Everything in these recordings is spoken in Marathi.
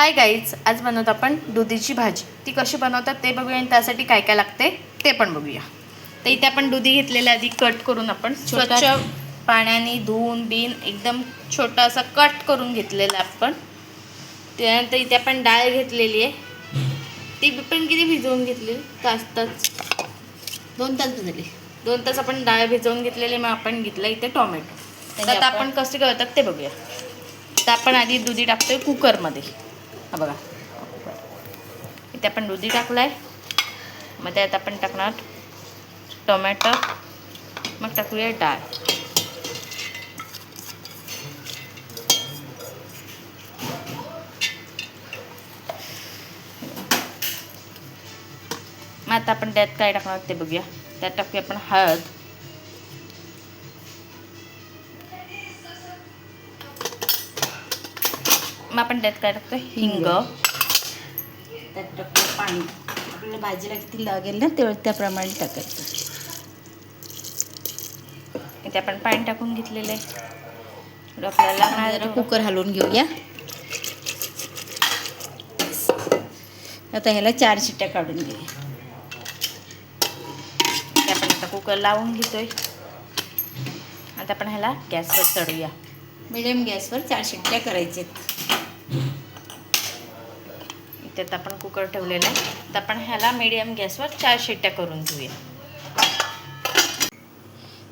हाय गाईज, आज बनवत आपण दुधीची भाजी. ती कशी बनवतात ते बघूया आणि त्यासाठी काय काय लागते ते पण बघूया. तर इथे आपण दुधी घेतलेले आधी कट करून आपण स्वच्छ पाण्याने धुवून एकदम छोटा असा कट करून घेतलेला आपण. त्यानंतर इथे आपण डाळ घेतलेली आहे. ती पण किती भिजवून घेतली? तास 2 तास भिजवली. 2 तास आपण डाळ भिजवून घेतलेली. मग आपण घेतलं इथे टोमॅटो. तर आता आपण कसे करतात ते बघूया. तर आपण आधी दुधी टाकतोय कुकरमध्ये. हा बघा, इथे आपण दुधी टाकलाय. मग त्यात आपण टाकणार टोमॅटो, मग टाकूया डाळ. मग आता आपण त्यात काय टाकणार ते बघूया. त्यात टाकूया आपण हळद, मग आपण त्यात काय टाकतो हिंग, त्यात टाकूया पाणी. आपल्याला भाजीला किती लागेल ना त्याप्रमाणे टाकायचं. इथे आपण पाणी टाकून घेतलेलं आहे. आपल्याला जरा कुकर हलवून घेऊया. आता ह्याला 4 शिट्ट्या काढून घेऊया. आपण आता कुकर लावून घेतोय. आता आपण ह्याला गॅसवर चढूया. मिडियम गॅसवर 4 शिट्ट्या करायच्यात. इथे आपण कुकर ठेवलेला आहे. तर आपण ह्याला मीडियम गॅसवर 4 शिट्ट्या करून घेऊया.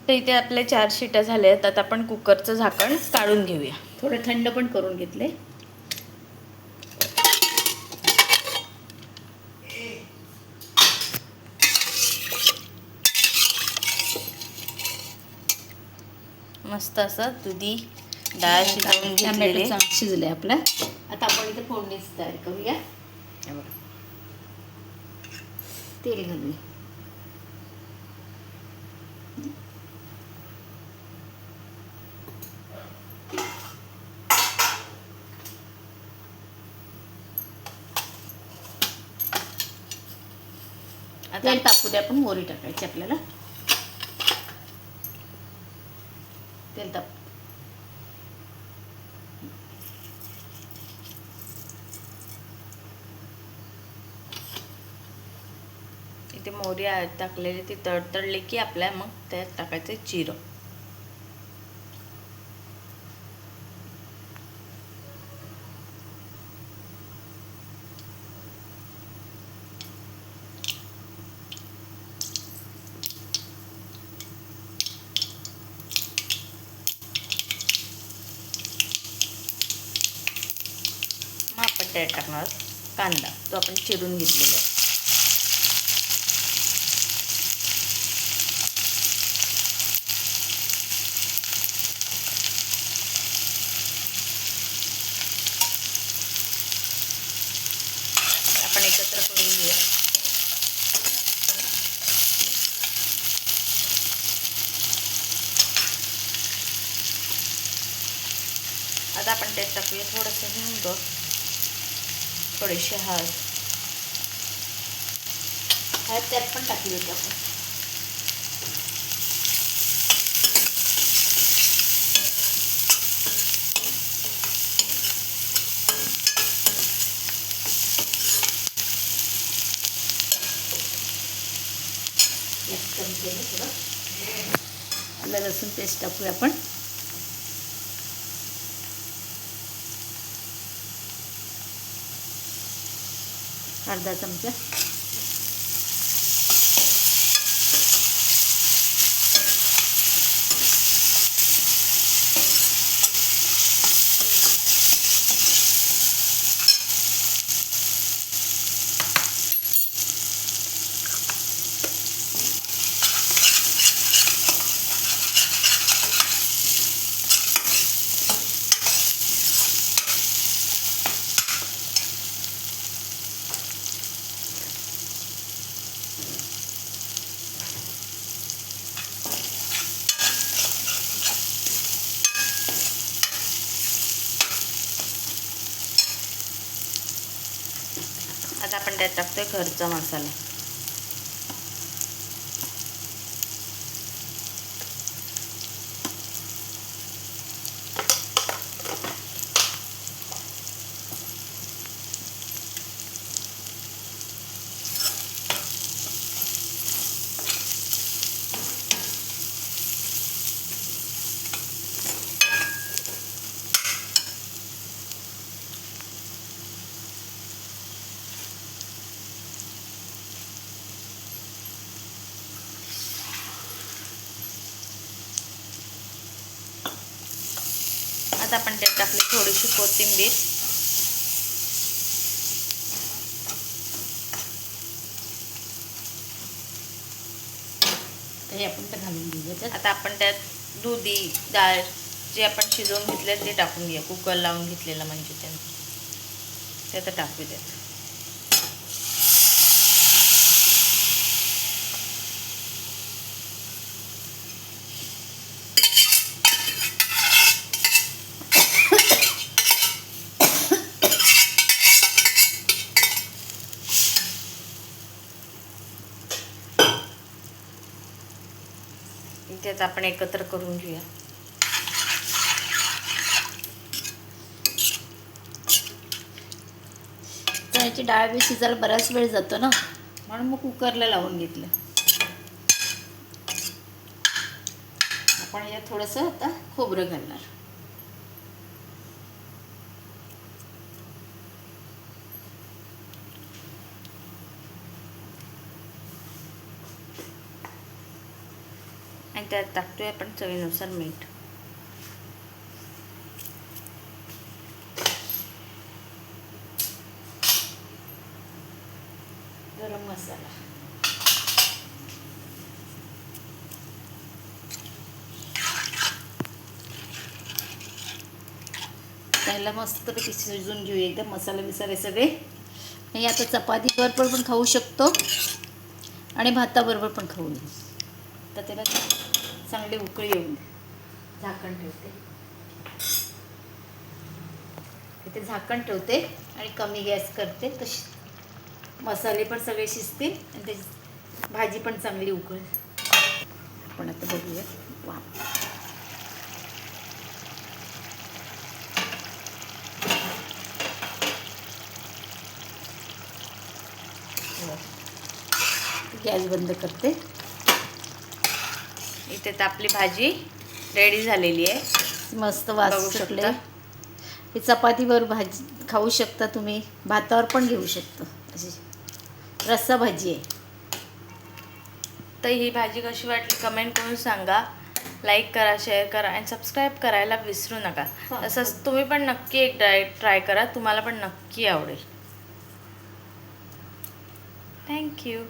तर इथे आपले 4 शिट्ट्या झाल्या आहेत. आता आपण कुकरचं झाकण काढून घेऊया. थोडं थंड पण करून घेतले. मस्त असं दुधी डाळ शिजवून घेतलेली. टोमॅटो शिजले आपला. आता आपण इथे फोडणीची तयारी करूया. तेल घालूया. तेल तापू दे. आपण मोहरी टाकायची. आपल्याला तेल ताप. इथे मोहरी टाकलेली ती तडतडली की आपल्या मग त्यात टाकायचं जिरं. मग आपण त्यात टाकणार कांदा, तो आपण चिरून घेतलेला आहे. आपण एकत्र करून घेऊया. आता आपण त्यात टाकूया थोडंसं हिंग, थोडीशी हळद त्यात पण टाकली होती आपण. कमी केलं थोडं. आलं लसूण पेस्ट टाकूया आपण. अर्धा चमचा. आता आपण त्यात टाकतोय घरचा मसाला. टाकली थोडीशी कोथिंबीर. हे आपण तर घालून घेऊया त्यात. आता आपण त्यात दुधी डाळ जे आपण शिजवून घेतले ते टाकून घेऊया. कुकर लावून घेतलेलं म्हणजे ते आता टाकू त्यात. त्यात आपण एकत्र करून घेऊया. चण्याची डाळ बी शिजायला बराच वेळ जातो ना, म्हणून मग कुकरला लावून घेतलं. आपण यात थोडंसं आता खोबरं घालणार. आणि त्यात टाकतोय आपण चवीनुसार मीठ. गरम मसाला. त्याला मस्तपैकी शिजून घेऊ एकदम मसाले बिसाले सगळे. हे आता चपातीबरोबर पण खाऊ शकतो आणि भाताबरोबर पण खाऊ नये. तर त्याला चांगली उकळी येऊन झाकण ठेवते. इथे झाकण ठेवते आणि कमी गॅस करते. तशी मसाले पण सगळे शिजतील आणि त्याची भाजी पण चांगली उकळेल. आपण आता बघूया. वा, गॅस बंद करते. इथे तर आपली भाजी रेडी झालेली आहे. मस्त बघू वास सुटले. शकता. ही चपातीवर भाजी खाऊ शकता तुम्ही, भातावर पण घेऊ शकता. अशी रस्सा भाजी आहे. तर ही भाजी कशी वाटली कमेंट करून सांगा. लाईक करा, शेअर करा आणि सबस्क्राईब करायला विसरू नका. तसंच तुम्ही पण नक्की एक ट्राय करा. तुम्हाला पण नक्की आवडेल. थँक्यू.